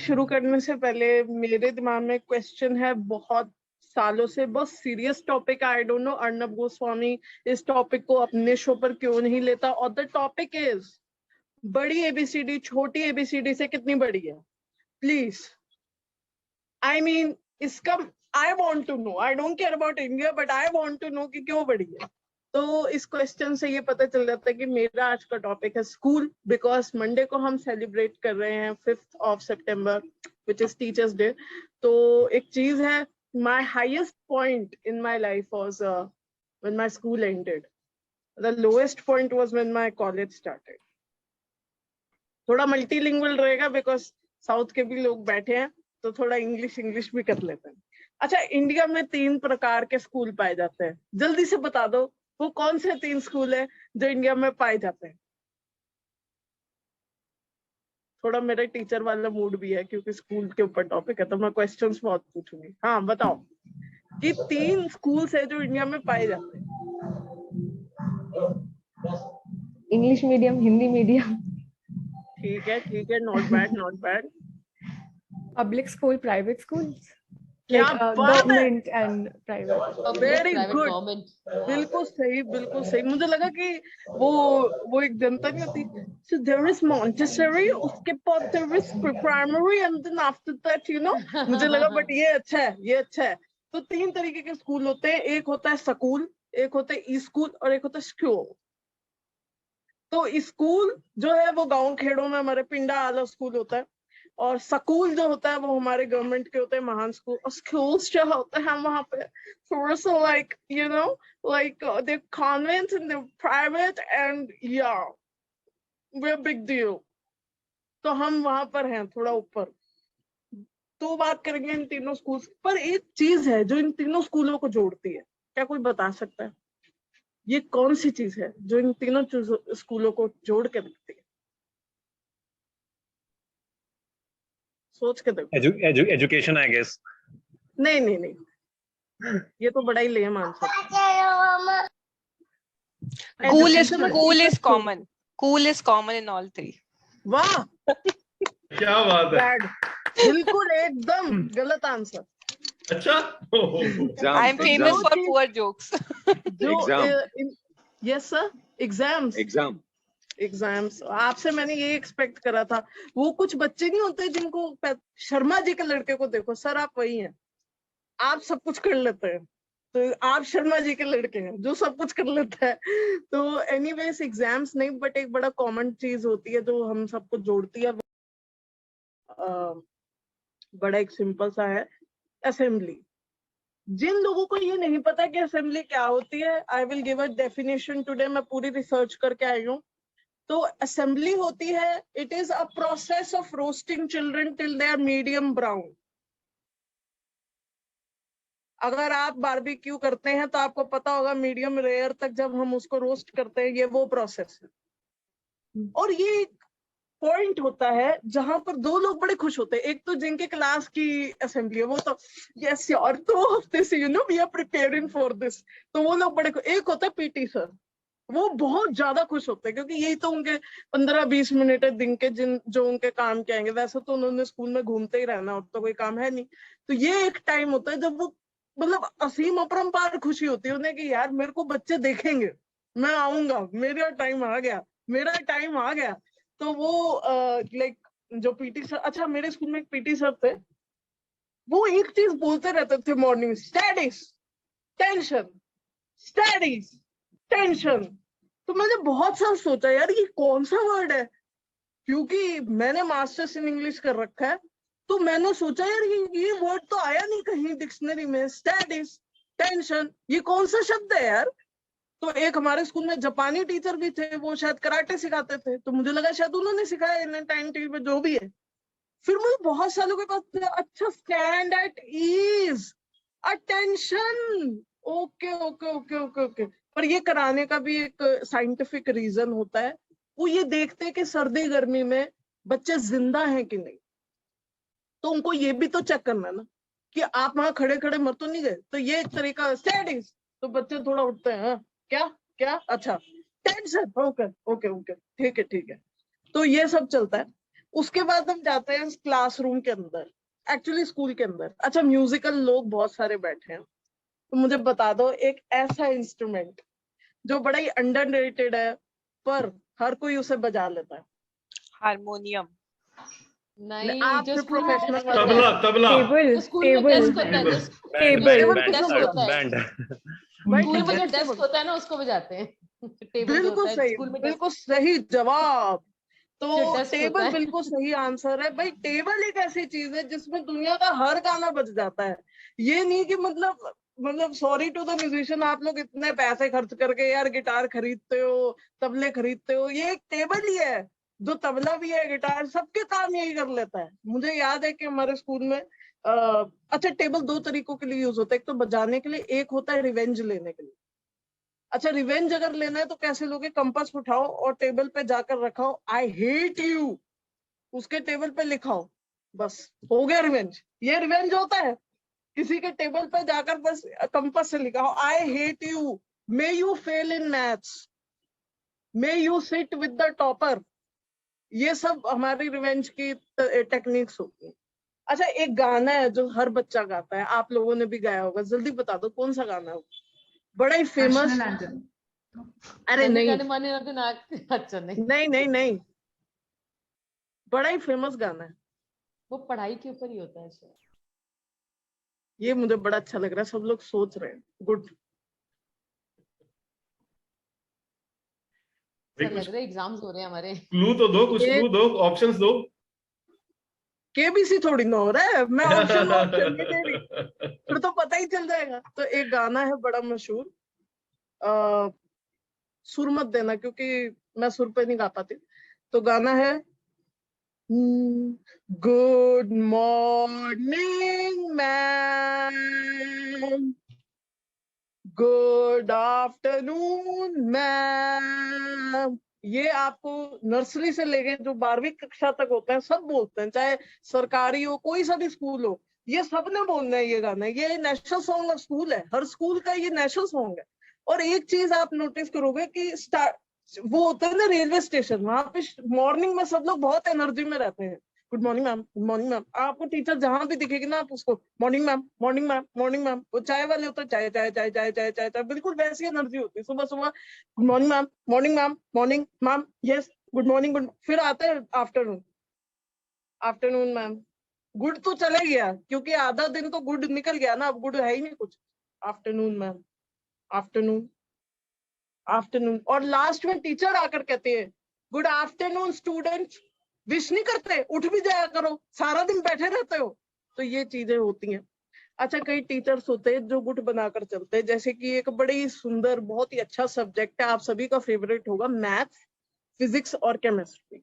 शुरू करने से पहले मेरे दिमाग में क्वेश्चन है बहुत सालों से, बहुत serious topic. I don't know Arnab Goswami इस टॉपिक को अपने शो पर क्यों नहीं लेता। और द टॉपिक इज बड़ी एबीसीडी छोटी एबीसीडी से कितनी बड़ी है? प्लीज, आई मीन इसका I want to know. I don't care about India but I want to know कि क्यों बड़ी है। तो इस क्वेश्चन से ये पता चल जाता है कि मेरा आज का टॉपिक है स्कूल, बिकॉज मंडे को हम सेलिब्रेट कर रहे हैं 5th September which is teachers day. तो एक चीज है, my highest point in my life was when my school ended. The lowest point was when my college started. थोड़ा मल्टीलिंगुअल रहेगा बिकॉज साउथ के भी लोग बैठे हैं, तो थोड़ा इंग्लिश भी कर लेते हैं। अच्छा, इंडिया में 3 प्रकार के स्कूल पाए जाते हैं। जल्दी से बता दो वो कौन से 3 स्कूल है जो इंडिया में पाए जाते हैं? थोड़ा मेरा टीचर वाला मूड भी है क्योंकि स्कूल के ऊपर टॉपिक है, तो मैं क्वेश्चंस बहुत पूछूंगी। हाँ बताओ कि 3 स्कूल है जो इंडिया में पाए जाते हैं। English medium, Hindi medium. ठीक है, not bad. Public school, private school, क्या government and private. Very good, बिल्कुल सही। मुझे लगा कि वो एक जनता नहीं होती। So there is Montessori, उसके बाद there is primary and then after that you know, मुझे लगा बट ये अच्छा है। तो 3 तरीके के स्कूल होते हैं, एक होता है स्कूल, एक होता है ई स्कूल और एक होता है स्कूल। तो स्कूल जो है वो गांव खेड़ों में हमारे पिंडा आला स्कूल होता है, और स्कूल जो होता है वो हमारे गवर्नमेंट के होते हैं, महान स्कूल। और स्कूल्स जो होते हैं वहां पे थोड़ा सा like you know like the convents and the private and या वे बिग डील। तो हम वहां पर हैं थोड़ा ऊपर। तो बात करेंगे इन तीनों स्कूल्स पर। एक चीज है जो इन तीनों स्कूलों को जोड़ती है, क्या कोई बता सकता है ये कौन सी चीज है जो इन तीनों स्कूलों को जोड़ के रखती है? सोच के देखो। Education I guess. नहीं, ये तो बड़ा ही lame answer. Cool is common in all 3. वाह क्या बात है। बिल्कुल एकदम गलत आंसर। अच्छा, I am famous for poor jokes. Yes sir, exams. आपसे मैंने ये एक्सपेक्ट करा था। वो कुछ बच्चे नहीं होते जिनको, शर्मा जी के लड़के को देखो सर, आप वही हैं, आप सब कुछ कर लेते हैं। तो आप शर्मा जी के लड़के हैं जो सब कुछ कर लेता है। तो एनीवेज एग्जाम्स नहीं, बट एक बड़ा कॉमन चीज होती है जो हम सबको जोड़ती है, बड़ा एक सिंपल सा है, असेंबली। जिन लोगों को ये नहीं पता कि असेंबली क्या होती है, आई will give a definition today. मैं पूरी रिसर्च करके आई हूँ। तो असेंबली होती है, it is a process of roasting children till they are medium brown. अगर आप बारबेक्यू करते हैं तो आपको पता होगा मीडियम रेयर तक जब हम उसको रोस्ट करते हैं, ये वो प्रोसेस है। और ये एक पॉइंट होता है जहां पर 2 लोग बड़े खुश होते हैं। एक तो जिनके क्लास की असेंबली है, वो तो यस यार 2 हफ्ते से you know we are preparing for this, तो वो लोग बड़े। एक होता है पीटी सर, वो बहुत ज्यादा खुश होते हैं क्योंकि यही तो उनके 15-20 मिनट है दिन के जो उनके काम के आएंगे। वैसे तो उन्होंने स्कूल में घूमते ही रहना, और तो कोई काम है नहीं। तो ये एक टाइम होता है जब वो मतलब असीम अपरंपार खुशी होती है उन्हें कि यार मेरे को बच्चे देखेंगे, मैं आऊंगा, मेरा टाइम आ गया। तो वो लाइक जो पीटी सर, अच्छा मेरे स्कूल में एक पीटी सर थे, वो एक चीज बोलते रहते थे morning, studies tension, studies tension. तो मैंने बहुत साल सोचा यार ये कौन सा वर्ड है, क्योंकि मैंने मास्टर्स इन इंग्लिश कर रखा है। तो मैंने सोचा यार ये वर्ड तो आया नहीं कहीं डिक्शनरी में, स्टडीज टेंशन, ये कौन सा शब्द है यार। तो एक हमारे स्कूल में जापानी टीचर भी थे, वो शायद कराटे सिखाते थे, तो मुझे लगा शायद उन्होंने सिखाया इन टाइम टीवी में जो भी है। फिर मुझे बहुत सालों के बाद अच्छा stand at ease, attention, okay. पर ये कराने का भी एक साइंटिफिक रीजन होता है। वो ये देखते हैं कि सर्दी गर्मी में बच्चे जिंदा हैं कि नहीं, तो उनको ये भी तो चेक करना ना कि आप वहां खड़े खड़े मर तो नहीं गए। तो ये एक तरीका स्टडीज, तो बच्चे थोड़ा उठते हैं, क्या अच्छा टेंशन, ओके ठीक है। तो ये सब चलता है। उसके बाद हम जाते हैं क्लासरूम के अंदर, एक्चुअली स्कूल के अंदर। अच्छा, म्यूजिकल लोग बहुत सारे बैठे हैं, तो मुझे बता दो एक ऐसा इंस्ट्रूमेंट जो बड़ा ही अंडररेटेड है पर हर कोई उसे बजा लेता है। हारमोनियम। नहीं, आप जो जो स्कूल में प्रोफेशनल desk होता है, तबला तबला टेबल जो स्कूल में टेबल desk होता है, जो बैंड स्कूल बैंड में टेबल desk किसको होता है, बैंड भाई स्कूल में जो टेबल डेस्क होता है ना उसको बजाते हैं। टेबल जो बिल्कुल होता है सही, स्कूल में, बिल्कुल सही जवाब। जो तो डेस्क होता टेबल है। बिल्कुल सही आंसर है भाई। टेबल एक ऐसी चीज है जिसमें दुनिया का हर गाना बज जाता है। ये नहीं कि मतलब सॉरी टू द म्यूजिशियन, आप लोग इतने पैसे खर्च करके यार गिटार खरीदते हो, तबले खरीदते हो, ये एक टेबल ही है जो तबला भी है, गिटार, सबके काम यही कर लेता है। मुझे याद है कि हमारे स्कूल में अच्छा, टेबल दो तरीकों के लिए यूज होता है, एक तो बजाने के लिए, एक होता है रिवेंज लेने के लिए। अच्छा, रिवेंज अगर लेना है तो कैसे लोगे? कंपास उठाओ और टेबल पे जाकर रखाओ, आई हेट यू, उसके टेबल पे लिखाओ, बस हो गया रिवेंज। ये रिवेंज होता है, किसी के टेबल पे जाकर बस कंपास से लिखाओ I hate you, may you fail in maths, may you sit with the topper. ये सब हमारी रिवेंज की टेक्निक्स होती है। अच्छा, एक गाना है जो हर बच्चा गाता है, आप लोगों ने भी गाया होगा, जल्दी बता दो कौन सा गाना है वो? बड़ा ही फेमस। अरे नहीं माने अच्छा नहीं, नहीं नहीं नहीं, बड़ा ही फेमस गाना है। वो पढ़ाई के ऊपर ही होता है शायद। ये मुझे बड़ा अच्छा लग रहा है, सब लोग सोच रहे हैं, गुड। ऐसा लग रहा है एग्जाम्स हो रहे हैं हमारे। क्लू तो दो, कुछ ये क्लू दो, ऑप्शंस दो। केबीसी थोड़ी ना हो रहा है, मैं ऑप्शन नहीं दे रही, फिर तो पता ही चल जाएगा। तो एक गाना है बड़ा मशहूर, सुर मत देना क्योंकि मैं सुर पे नहीं गा पाती। तो गाना है good morning ma'am, good afternoon ma'am. ये आपको नर्सरी से लेके जो 12वीं कक्षा तक होते हैं सब बोलते हैं, चाहे सरकारी हो कोई सा भी स्कूल हो, ये सबने बोलना है ये गाना। ये नेशनल सॉन्ग ऑफ स्कूल है, हर स्कूल का ये नेशनल सॉन्ग है। और एक चीज आप नोटिस करोगे कि वो होता है ना रेलवे स्टेशन, वहां पे मॉर्निंग में सब लोग बहुत एनर्जी में रहते हैं। Good morning ma'am, good morning ma'am. आपको टीचर जहां भी दिखेगी ना, आप उसको morning ma'am, morning ma'am, morning ma'am. वो चाय वाले होते हैं, चाय चाय चाय चाय चाय चाय चाय, बिल्कुल वैसी एनर्जी होती है सुबह सुबह। Good morning ma'am, morning ma'am, morning ma'am, yes good morning, good. फिर आते हैं आफ्टरनून, आफ्टरनून मैम। गुड तो चले गया क्योंकि आधा दिन तो गुड निकल गया ना, अब गुड है ही नहीं कुछ। Afternoon ma'am, afternoon, afternoon. और लास्ट में टीचर आकर कहते हैं गुड आफ्टरनून स्टूडेंट्स। विश नहीं करते, उठ भी जाया करो, सारा दिन बैठे रहते हो। तो ये चीजें होती हैं। अच्छा, कई टीचर्स होते हैं जो गुट बनाकर चलते हैं, जैसे कि एक बड़ी सुंदर बहुत ही अच्छा सब्जेक्ट है, आप सभी का फेवरेट होगा, मैथ्स, फिजिक्स और केमिस्ट्री।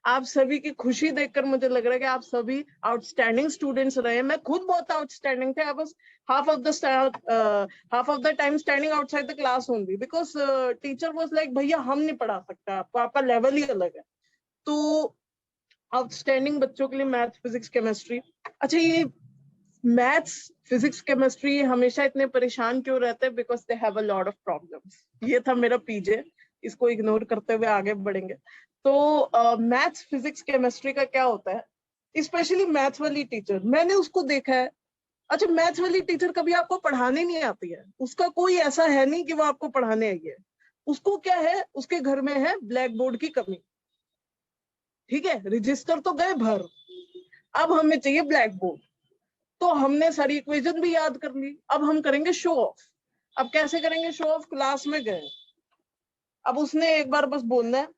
आप सभी की खुशी देखकर मुझे लग रहा है कि आप सभी आउटस्टैंडिंग स्टूडेंट्स रहे। मैं खुद बहुत आउटस्टैंडिंग थे, I was half of the time standing outside the class only because teacher was like भैया हम नहीं पढ़ा सकते आपको, आपका लेवल ही अलग है। तो आउटस्टैंडिंग बच्चों के लिए मैथ्स, फिजिक्स, केमिस्ट्री। अच्छा, ये मैथ्स, फिजिक्स, केमिस्ट्री हमेशा इतने परेशान क्यों रहते हैं? Because they have a lot of problems. ये था मेरा पीजे, इसको इग्नोर करते हुए आगे बढ़ेंगे। तो मैथ्स, फिजिक्स, केमिस्ट्री का क्या होता है, स्पेशली मैथ्स वाली टीचर, मैंने उसको देखा है। अच्छा, मैथ्स वाली टीचर कभी आपको पढ़ाने नहीं आती है, उसका कोई ऐसा है नहीं कि वो आपको पढ़ाने आई है। उसको क्या है, उसके घर में है ब्लैक बोर्ड की कमी। ठीक है, रजिस्टर तो गए भर, अब हमें चाहिए ब्लैक बोर्ड। तो हमने सारी इक्वेशन भी याद कर ली, अब हम करेंगे शो ऑफ। अब कैसे करेंगे शो ऑफ? क्लास में गए, अब उसने एक बार बस बोलना है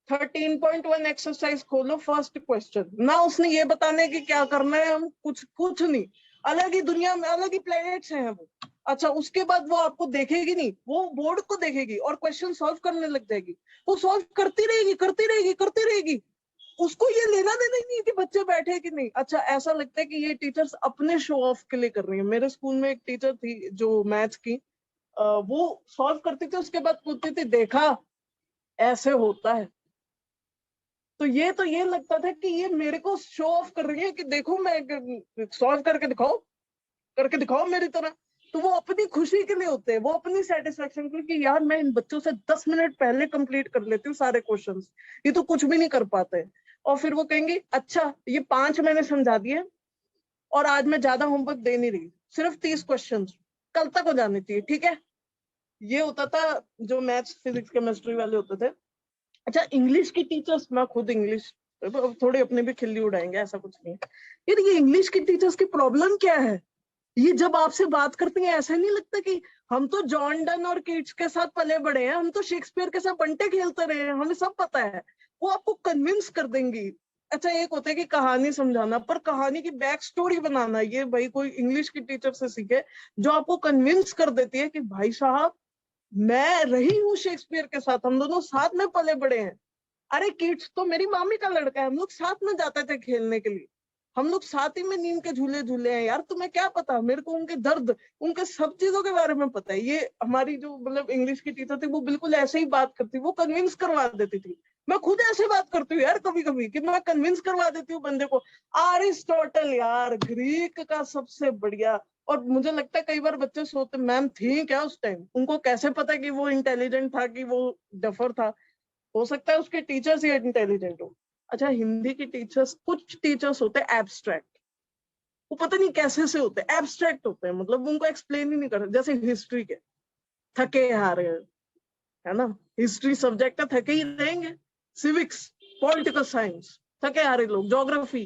13.1 एक्सरसाइज खोलो, फर्स्ट क्वेश्चन। ना उसने ये बताने की क्या करना है, हम कुछ नहीं, अलग ही दुनिया में, अलग ही प्लेनेट्स हैं वो। अच्छा, उसके बाद वो आपको देखेगी नहीं, वो बोर्ड को देखेगी और क्वेश्चन सॉल्व करने लग जाएगी। वो सॉल्व करती रहेगी, करती रहेगी, करती रहेगी, उसको ये लेना देना ही नहीं कि बच्चे बैठे कि नहीं। अच्छा, ऐसा लगता है कि ये टीचर्स अपने शो ऑफ के लिए कर रही है। मेरे स्कूल में एक टीचर थी जो मैथ्स की, वो सॉल्व करती थी, उसके बाद पूछती थी देखा ऐसे होता है। तो ये लगता था कि ये मेरे को शो ऑफ कर रही है कि देखो मैं सॉल्व करके दिखाओ मेरी तरह। तो वो अपनी खुशी के लिए होते हैं, वो अपनी सेटिस्फेक्शन के लिए कि यार मैं इन बच्चों से 10 मिनट पहले कंप्लीट कर लेती हूँ सारे क्वेश्चंस, ये तो कुछ भी नहीं कर पाते। और फिर वो कहेंगे अच्छा ये 5 मैंने समझा दिए और आज मैं ज्यादा होमवर्क दे नहीं रही, सिर्फ 30 क्वेश्चन कल तक हो जाने चाहिए, ठीक है। ये होता था जो मैथ्स फिजिक्स केमिस्ट्री वाले होते थे। अच्छा इंग्लिश की टीचर्स, मैं खुद इंग्लिश थोड़ी अपने भी खिल्ली उड़ाएंगे, ऐसा कुछ नहीं है यार। ये इंग्लिश की टीचर्स की प्रॉब्लम क्या है, ये जब आपसे बात करती हैं ऐसा नहीं लगता कि हम तो जॉन डन और कीट्स के साथ पले बड़े हैं, हम तो शेक्सपियर के साथ बंटे खेलते रहे हैं, हमें सब पता है। वो आपको कन्विंस कर देंगी। अच्छा एक होता है कि कहानी समझाना, पर कहानी की बैक स्टोरी बनाना ये भाई कोई इंग्लिश की टीचर से सीखे, जो आपको कन्विंस कर देती है कि भाई साहब मैं रही हूँ शेक्सपियर के साथ, हम दोनों साथ में पले बड़े हैं। अरे किड्स तो मेरी मामी का लड़का है, हम लोग साथ में जाते थे खेलने के लिए, हम लोग साथ ही में नीम के झूले झूले हैं यार, तुम्हें क्या पता, मेरे को उनके दर्द उनके सब चीजों के बारे में पता है। ये हमारी जो मतलब इंग्लिश की टीचर थी वो बिल्कुल ऐसे ही बात करती, वो कन्विंस करवा देती थी। मैं खुद ऐसे बात करती हूँ यार कभी कभी कि मैं कन्विंस करवा देती हूँ बंदे को। अरिस्टोटल यार ग्रीक का सबसे बढ़िया। और मुझे लगता है कई बार बच्चे सोचते मैम थी क्या उस टाइम, उनको कैसे पता कि वो इंटेलिजेंट था कि वो डफर था। हो सकता है उसके टीचर्स ही इंटेलिजेंट हो। अच्छा हिंदी की टीचर्स, कुछ टीचर्स होते हैं एब्स्ट्रैक्ट, वो पता नहीं कैसे से होते हैं, एब्स्ट्रैक्ट होते हैं, मतलब उनको एक्सप्लेन ही नहीं कर, जैसे हिस्ट्री के थके हारे है ना, हिस्ट्री सब्जेक्ट है थके ही रहेंगे, सिविक्स पॉलिटिकल साइंस थके हारे लोग, ज्योग्राफी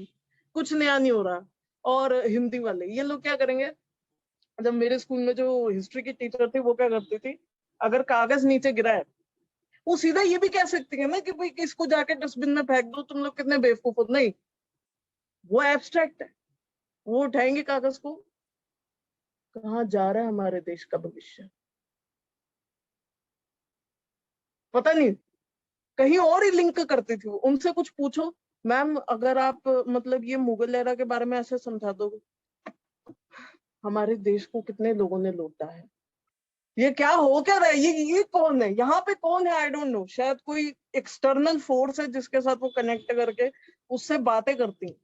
कुछ नया नहीं हो रहा। और हिंदी वाले ये लोग क्या करेंगे, जब मेरे स्कूल में जो हिस्ट्री की टीचर थी वो क्या करती थी, अगर कागज नीचे गिरा है वो सीधा ये भी कह सकती है ना कि भाई किसको जाके डस्टबिन में फेंक दो, तुम लोग कितने बेवकूफ हो। नहीं, वो एब्स्ट्रैक्ट है, वो उठाएंगे कागज को, कहाँ जा रहा है हमारे देश का भविष्य पता नहीं, कहीं और ही लिंक करती थी वो। उनसे कुछ पूछो मैम अगर आप मतलब ये मुगल एरा के बारे में ऐसे समझा दोगे, हमारे देश को कितने लोगों ने लूटा है, ये क्या हो क्या रहा है, ये कौन है यहाँ पे, कौन है, आई डोंट नो, शायद कोई एक्सटर्नल फोर्स है जिसके साथ वो कनेक्ट करके उससे बातें करती हैं।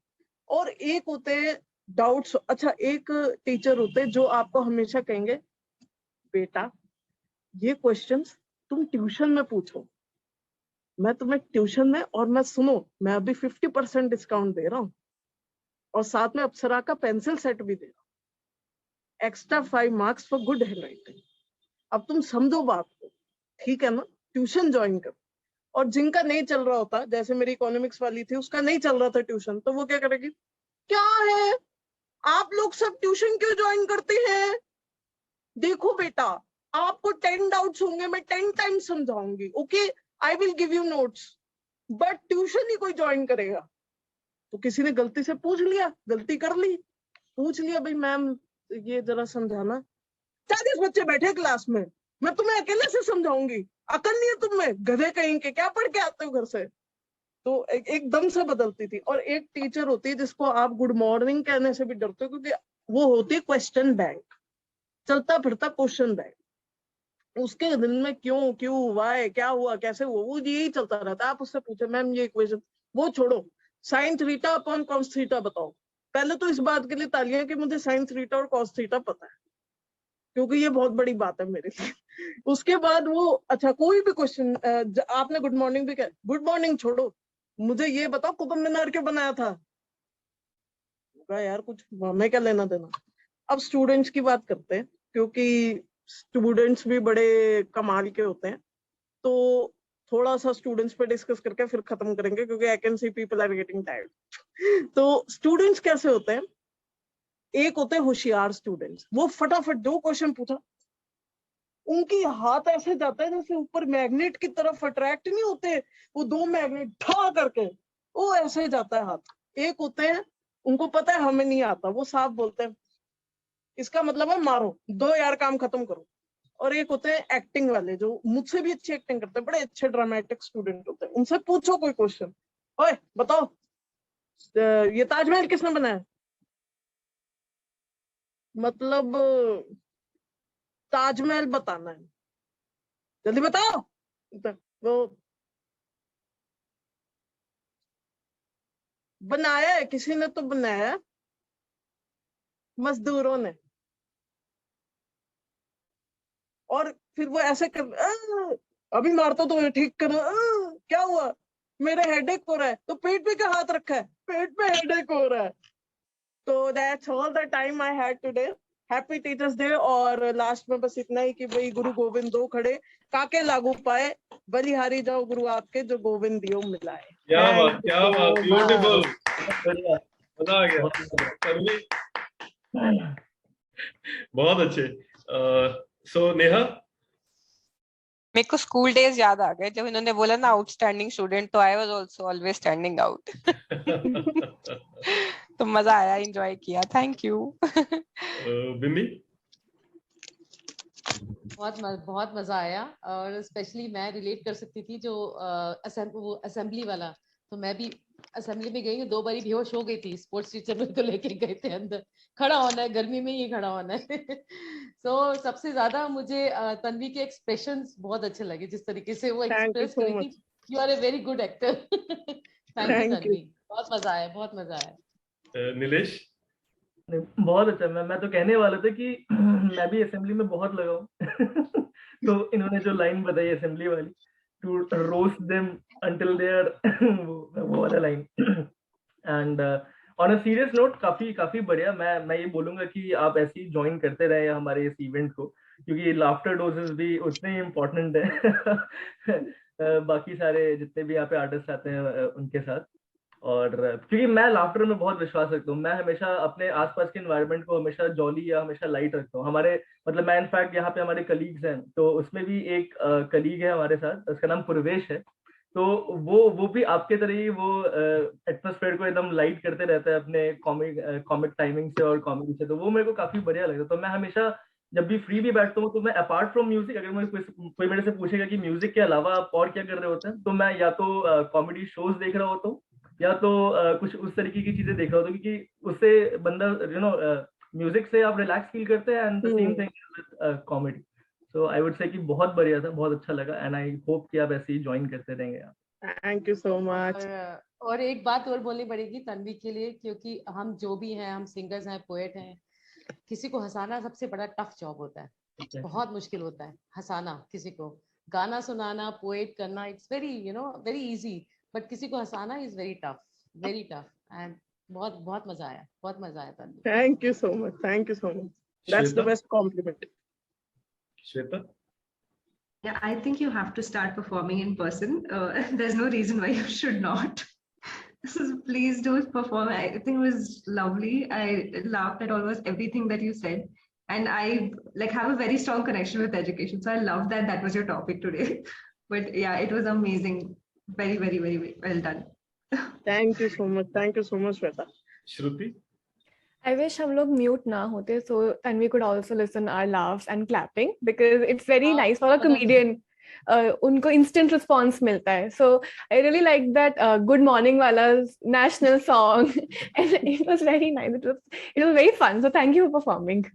और एक होते हैं डाउट्स। अच्छा एक टीचर होते हैं जो आपको हमेशा कहेंगे बेटा ये क्वेश्चंस तुम ट्यूशन में पूछो, मैं तुम्हें ट्यूशन में, और मैं सुनो मैं अभी 50% डिस्काउंट दे रहा हूँ और साथ में अप्सरा का पेंसिल सेट भी दे रहा हूँ, extra 5 marks for good handwriting. अब तुम समझो बात को, ठीक है ना, ट्यूशन ज्वाइन करो। और जिनका नहीं चल रहा होता, जैसे मेरी इकोनॉमिक्स वाली थी उसका नहीं चल रहा था ट्यूशन, तो वो क्या करेगी, क्या है आप लोग सब ट्यूशन क्यों ज्वाइन करते हैं, देखो बेटा आपको 10 डाउट्स होंगे, मैं 10 टाइम्स समझाऊंगी, okay I will give you notes, but tuition ही कोई ज्वाइन करेगा। तो किसी ने गलती से पूछ लिया, गलती कर ली, पूछ लिया भाई मैम ये जरा समझाना, 40 बच्चे बैठे क्लास में, मैं तुम्हें अकेले से समझाऊंगी, अकल नहीं है तुम में, गधे कहीं के, क्या पढ़ के आते हो घर से। तो एकदम से बदलती थी। और एक टीचर होती है जिसको आप गुड मॉर्निंग कहने से भी डरते हो, क्योंकि वो होती है क्वेश्चन बैंक, चलता फिरता क्वेश्चन बैंक, उसके दिन में क्यों क्यों वाई क्या हुआ कैसे हुआ वो यही चलता रहता है। आप उससे पूछे मैम ये इक्वेशन, वो छोड़ो sine theta upon cos theta बताओ, पहले तो इस बात के लिए तालियां कि मुझे साइन थीटा और कॉस थीटा पता है, क्योंकि ये बहुत बड़ी बात है मेरे लिए। उसके बाद वो अच्छा कोई भी क्वेश्चन, आपने गुड मॉर्निंग भी कहा, गुड मॉर्निंग छोड़ो मुझे ये बताओ कुतुब मीनार क्यों बनाया था, यार कुछ हमें क्या लेना देना। अब स्टूडेंट्स की बात करते हैं, क्योंकि स्टूडेंट्स भी बड़े कमाल के होते हैं, तो थोड़ा सा स्टूडेंट्स पे डिस्कस करके फिर खत्म करेंगे, क्योंकि I can see people are getting tired. तो स्टूडेंट्स कैसे होते हैं, एक होते हैं होशियार स्टूडेंट्स, वो फटाफट जो क्वेश्चन पूछा उनकी हाथ ऐसे जाता है जैसे ऊपर मैग्नेट की तरफ अट्रैक्ट नहीं होते वो 2 मैग्नेट ठा करके, वो ऐसे जाता है हाथ। एक होते हैं उनको पता है हमें नहीं आता, वो साफ बोलते हैं इसका मतलब है मारो, दो यार काम खत्म करो। और एक होते हैं एक्टिंग वाले जो मुझसे भी अच्छी एक्टिंग करते हैं, बड़े अच्छे ड्रामेटिक स्टूडेंट होते हैं, उनसे पूछो कोई क्वेश्चन, ओए बताओ ये ताजमहल किसने बनाया, मतलब ताजमहल बताना है, जल्दी बताओ। वो बनाया है किसी ने तो बनाया है, मजदूरों ने। और फिर वो ऐसे कर अभी मारता तो ठीक करो, क्या हुआ, मेरे हेडेक हो रहा है, तो पेट पे क्या हाथ रखा है, पेट पे हेडेक हो रहा है। तो that's all the time I had today. Happy teachers day. और लास्ट में बस इतना ही कि भाई गुरु गोविंद दो खड़े, काके लागू पाए, बलिहारी जाओ गुरु आपके, जो गोविंद दियो मिलाए। क्या बात, Thank you क्या बात, so ब्यूटीफुल, much. बढ़िया, मजा आ गया। तन्वी, बहुत अच्छे। सो नेहा, मेरे को स्कूल डेज याद आ गए जब इन्होंने बोला ना आउटस्टैंडिंग स्टूडेंट, तो I was also always standing out. तो मजा आया, एंजॉय किया, थैंक यू। बिन्नी, बहुत मजा आया, और स्पेशली मैं रिलेट कर सकती थी जो असेंबली वाला। तो मैं भी असेंबली में गई हूँ, 2 बारी बेहोश हो गई थी, स्पोर्ट्स टीचर मेरे को लेके गए थे अंदर, खड़ा होना है गर्मी में, ही खड़ा होना है। So, सबसे ज्यादा मुझे तन्वी के एक्सप्रेशंस बहुत अच्छे लगे, जिस तरीके से वो Thank you एक्सप्रेस so करी much. थी। You are a very good actor. Thank you Thank you. Tanvi, बहुत मजा आया, बहुत मजा आया। नीलेश, बहुत अच्छा। मैं तो कहने वाला था कि मैं भी असेंबली में बहुत लगा हूँ। तो इन्होंने जो लाइन बताई असेंबली वाली, to roast them until they are, वो वाला line. And on a serious note, काफी बढ़िया। मैं ये बोलूंगा कि आप ऐसे ही ज्वाइन करते रहे हमारे इस इवेंट को, क्योंकि लाफ्टर डोजेस भी उतने ही इम्पोर्टेंट है बाकी सारे जितने भी यहाँ पे आर्टिस्ट आते हैं उनके साथ। और क्योंकि मैं लाफ्टर में बहुत विश्वास रखता हूँ, मैं हमेशा अपने आसपास के एनवायरनमेंट को हमेशा जॉली या हमेशा लाइट रखता हूँ। हमारे मतलब मैं इनफैक्ट यहाँ पे हमारे कलीग्स हैं, तो उसमें भी एक कलीग है हमारे साथ, उसका नाम पूर्वेश है। तो वो भी आपके तरह ही वो एटमॉस्फेयर को एकदम लाइट करते रहता है अपने कॉमिक टाइमिंग से और कॉमेडी से। तो वो मेरे को काफी बढ़िया लगता है। तो मैं हमेशा जब भी फ्री भी बैठता हूँ, तो मैं अपार्ट फ्रॉम म्यूजिक, अगर मुझे कोई मेरे से पूछेगा कि म्यूजिक के अलावा आप और क्या कर रहे होते हैं, तो मैं या तो कॉमेडी शोज देख रहा होता हूँ, या तो कुछ उस तरीके की चीजें देख रहा होता हूँ, क्योंकि उससे बंदा म्यूजिक से आप रिलैक्स फील करते हैं, and the same thing comedy. So I would say कि बहुत बढ़िया था, बहुत अच्छा लगा, एंड आई होप कि आप ऐसे ही ज्वाइन करते रहेंगे आप। Thank you so much. और एक बात और बोलनी पड़ेगी तन्वी के लिए, क्योंकि हम जो भी हैं, हम सिंगर्स हैं, पोएट हैं, किसी को हंसाना सबसे बड़ा टफ जॉब होता है, बहुत मुश्किल होता है हंसाना किसी को। गाना सुनाना, पोएट करना, it's very very easy, but किसी को हंसाना इज वेरी टफ। एंड बहुत बहुत मजा आया, बहुत मजा आया Tanvi. Thank you so much. Thank you so much. That's the Shweta? best compliment. Shweta, Yeah, I think you have to start performing in person. There's no reason why you should not. So please do perform. I think it was lovely. I laughed at almost everything that you said. And I have a very strong connection with education. So I love that that was your topic today. But yeah, it was amazing. Very, very, very well done. Thank you so much. Thank you so much, Shweta. Shruti, I wish हम लोग mute ना होते, so and we could also listen our laughs and clapping, because it's very nice for a comedian. उनको instant response मिलता है. So I really like that Good Morning वाला national song, and it was very nice. It was very fun. So thank you for performing.